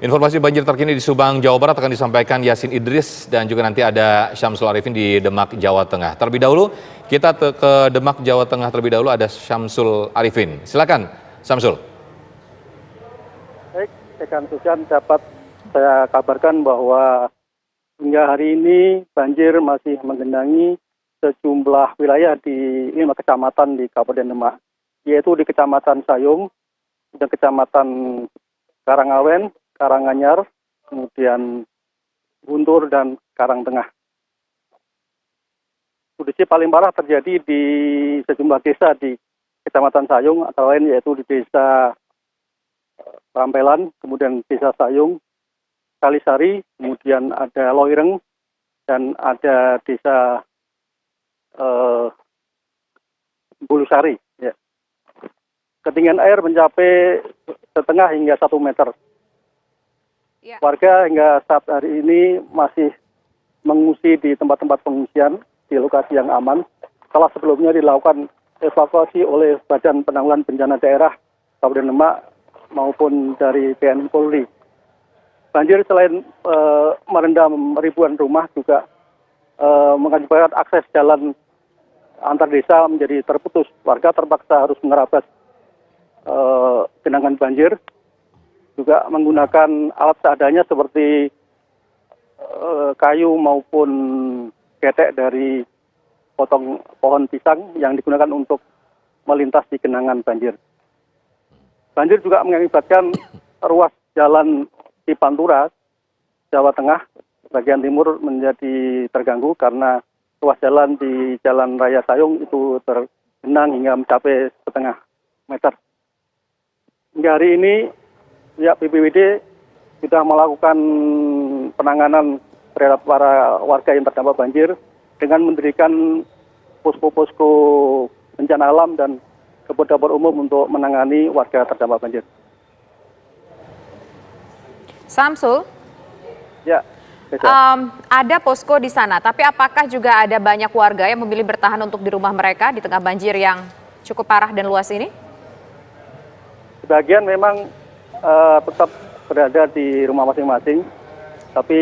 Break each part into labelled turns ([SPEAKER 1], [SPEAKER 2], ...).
[SPEAKER 1] Informasi banjir terkini di Subang, Jawa Barat akan disampaikan Yasin Idris dan juga nanti ada Syamsul Arifin di Demak, Jawa Tengah. Terlebih dahulu, kita ke Demak, Jawa Tengah terlebih dahulu ada Syamsul Arifin. Silakan, Syamsul.
[SPEAKER 2] Baik, rekan Sujan, dapat saya kabarkan bahwa hingga hari ini banjir masih menggenangi sejumlah wilayah di 5 kecamatan di Kabupaten Demak, yaitu di Kecamatan Sayung, dan Kecamatan Karangawen, Karanganyar, kemudian Guntur, dan Karangtengah. Kondisi paling parah terjadi di sejumlah desa di Kecamatan Sayung, atau lain yaitu di Desa Rampelan, kemudian Desa Sayung, Kalisari, kemudian ada Loireng, dan ada Desa Bulusari. Ya. Ketinggian air mencapai setengah hingga 1 meter.
[SPEAKER 3] Ya.
[SPEAKER 2] Warga hingga saat hari ini masih mengungsi di tempat-tempat pengungsian di lokasi yang aman. Setelah sebelumnya dilakukan evakuasi oleh Badan Penanggulangan Bencana Daerah Kabupaten Demak maupun dari TNI Polri. Banjir selain merendam ribuan rumah juga mengakibatkan akses jalan antar desa menjadi terputus. Warga terpaksa harus menerabas genangan banjir, juga menggunakan alat seadanya seperti kayu maupun getek dari potong pohon pisang yang digunakan untuk melintas di genangan banjir. Banjir juga mengakibatkan ruas jalan di Pantura, Jawa Tengah, bagian timur menjadi terganggu karena ruas jalan di Jalan Raya Sayung itu tergenang hingga mencapai setengah meter. Hingga hari ini pihak BPBD sudah melakukan penanganan terhadap para warga yang terdampak banjir dengan mendirikan posko-posko bencana alam dan dapur umum untuk menangani warga terdampak banjir.
[SPEAKER 3] Samsul,
[SPEAKER 2] Ya.
[SPEAKER 3] ada posko di sana, tapi apakah juga ada banyak warga yang memilih bertahan untuk di rumah mereka di tengah banjir yang cukup parah dan luas ini?
[SPEAKER 2] Sebagian memang tetap berada di rumah masing-masing, tapi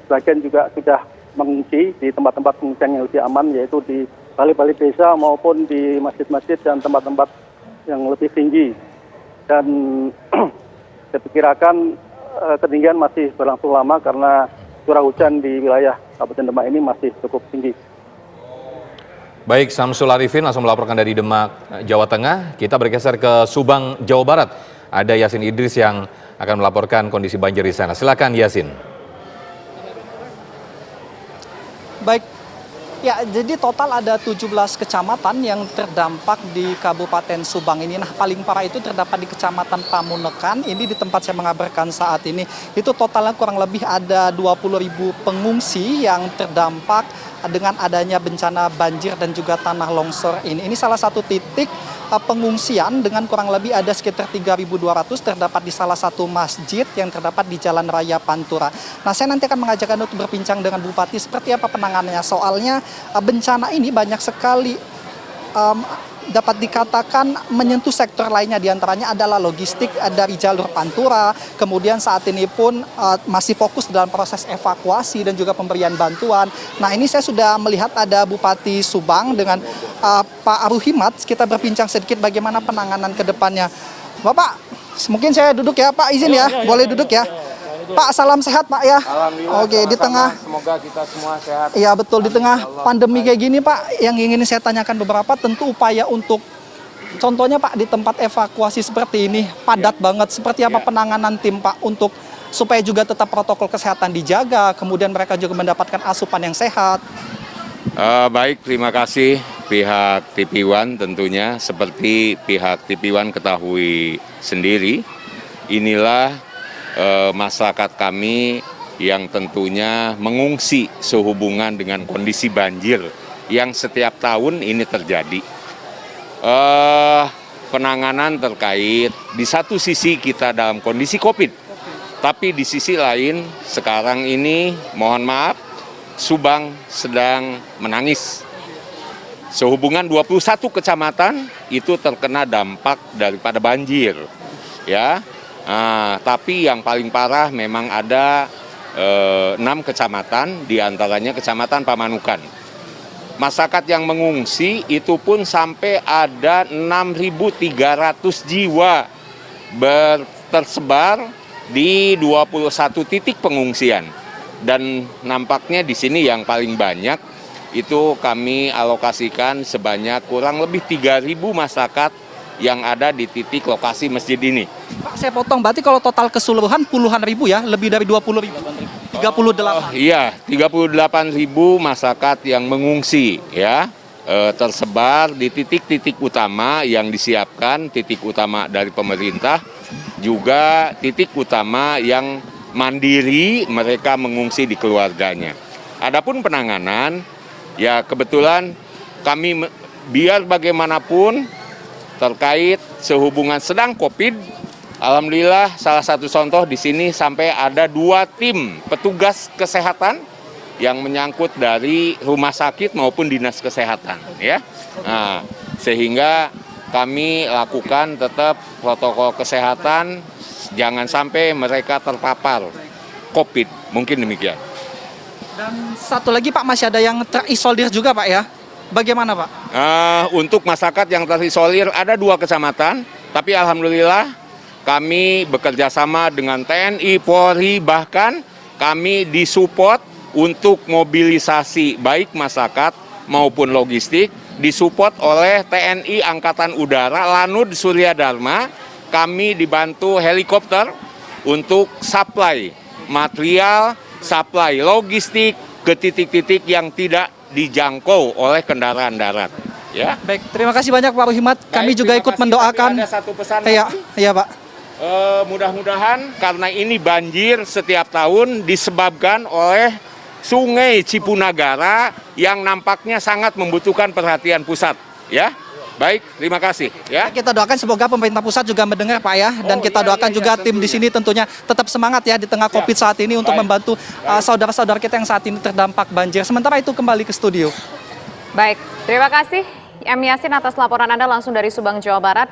[SPEAKER 2] sebagian juga sudah mengungsi di tempat-tempat pengungsian yang lebih aman, yaitu di balik-balik desa maupun di masjid-masjid dan tempat-tempat yang lebih tinggi. Dan diperkirakan ketinggian masih berlangsung lama karena curah hujan di wilayah Kabupaten Demak ini masih cukup tinggi.
[SPEAKER 1] Baik, Syamsul Arifin langsung melaporkan dari Demak, Jawa Tengah. Kita bergeser ke Subang, Jawa Barat. Ada Yasin Idris yang akan melaporkan kondisi banjir di sana. Silakan, Yasin.
[SPEAKER 4] Baik, ya jadi total ada 17 kecamatan yang terdampak di Kabupaten Subang ini. Nah, paling parah itu terdapat di Kecamatan Pamunekan. Ini di tempat saya mengabarkan saat ini. Itu totalnya kurang lebih ada 20.000 pengungsi yang terdampak dengan adanya bencana banjir dan juga tanah longsor ini. Ini salah satu titik pengungsian dengan kurang lebih ada sekitar 3.200 terdapat di salah satu masjid yang terdapat di Jalan Raya Pantura. Nah, saya nanti akan mengajak Anda untuk berbincang dengan Bupati seperti apa penanganannya. Soalnya bencana ini banyak sekali dapat dikatakan menyentuh sektor lainnya, diantaranya adalah logistik dari jalur Pantura. Kemudian saat ini pun masih fokus dalam proses evakuasi dan juga pemberian bantuan. Nah, ini saya sudah melihat ada Bupati Subang dengan Pak Aruhimat. Kita berbincang sedikit bagaimana penanganan ke depannya. Bapak, mungkin saya duduk ya Pak, izin ya, boleh duduk ya. Pak, salam sehat Pak ya.
[SPEAKER 5] Alhamdulillah.
[SPEAKER 4] Oke, di tengah.
[SPEAKER 5] Semoga kita semua sehat.
[SPEAKER 4] Iya betul, di tengah pandemi kayak gini Pak, yang ingin saya tanyakan beberapa tentu upaya untuk contohnya Pak di tempat evakuasi seperti ini padat banget. Seperti apa penanganan tim Pak untuk supaya juga tetap protokol kesehatan dijaga, kemudian mereka juga mendapatkan asupan yang sehat.
[SPEAKER 5] Baik, terima kasih pihak TV One tentunya. Seperti pihak TV One ketahui sendiri, inilah masyarakat kami yang tentunya mengungsi sehubungan dengan kondisi banjir yang setiap tahun ini terjadi. Penanganan terkait di satu sisi kita dalam kondisi COVID, tapi di sisi lain sekarang ini mohon maaf Subang sedang menangis. Sehubungan 21 kecamatan itu terkena dampak daripada banjir. Ya. Tapi yang paling parah memang ada 6 kecamatan, diantaranya Kecamatan Pamanukan. Masyarakat yang mengungsi itu pun sampai ada 6.300 jiwa tersebar di 21 titik pengungsian. Dan nampaknya di sini yang paling banyak itu kami alokasikan sebanyak kurang lebih 3.000 masyarakat yang ada di titik lokasi masjid ini.
[SPEAKER 4] Pak, saya potong, berarti kalau total keseluruhan puluhan ribu ya, lebih dari 20 ribu. 38.
[SPEAKER 5] Iya, 38.000 masyarakat yang mengungsi ya, tersebar di titik-titik utama yang disiapkan, titik utama dari pemerintah, juga titik utama yang mandiri, mereka mengungsi di keluarganya. Adapun penanganan, ya kebetulan kami biar bagaimanapun terkait sehubungan sedang COVID, alhamdulillah salah satu contoh di sini sampai ada 2 tim petugas kesehatan yang menyangkut dari rumah sakit maupun dinas kesehatan, ya. Nah, sehingga kami lakukan tetap protokol kesehatan, jangan sampai mereka terpapar COVID, mungkin demikian.
[SPEAKER 4] Dan satu lagi Pak, masih ada yang terisolir juga Pak ya? Bagaimana Pak?
[SPEAKER 5] Untuk masyarakat yang terisolir ada 2 kecamatan, tapi alhamdulillah kami bekerja sama dengan TNI, Polri, bahkan kami disupport untuk mobilisasi baik masyarakat maupun logistik, disupport oleh TNI Angkatan Udara, Lanut Surya Dharma. Kami dibantu helikopter untuk supply material, supply logistik ke titik-titik yang tidak dijangkau oleh kendaraan darat. Ya.
[SPEAKER 4] Baik, terima kasih banyak Pak Ruhimat. Kami juga ikut mendoakan.
[SPEAKER 5] Ada satu pesan
[SPEAKER 4] Iya, iya Pak.
[SPEAKER 5] Mudah-mudahan karena ini banjir setiap tahun disebabkan oleh Sungai Cipunagara yang nampaknya sangat membutuhkan perhatian pusat. Ya. Baik, terima kasih. Ya.
[SPEAKER 4] Kita doakan semoga pemerintah pusat juga mendengar Pak ya, dan kita doakan juga tim di sini tentunya tetap semangat ya di tengah COVID saat ini untuk membantu saudara-saudara kita yang saat ini terdampak banjir. Sementara itu kembali ke studio.
[SPEAKER 3] Baik, terima kasih M. Yasin atas laporan Anda langsung dari Subang, Jawa Barat.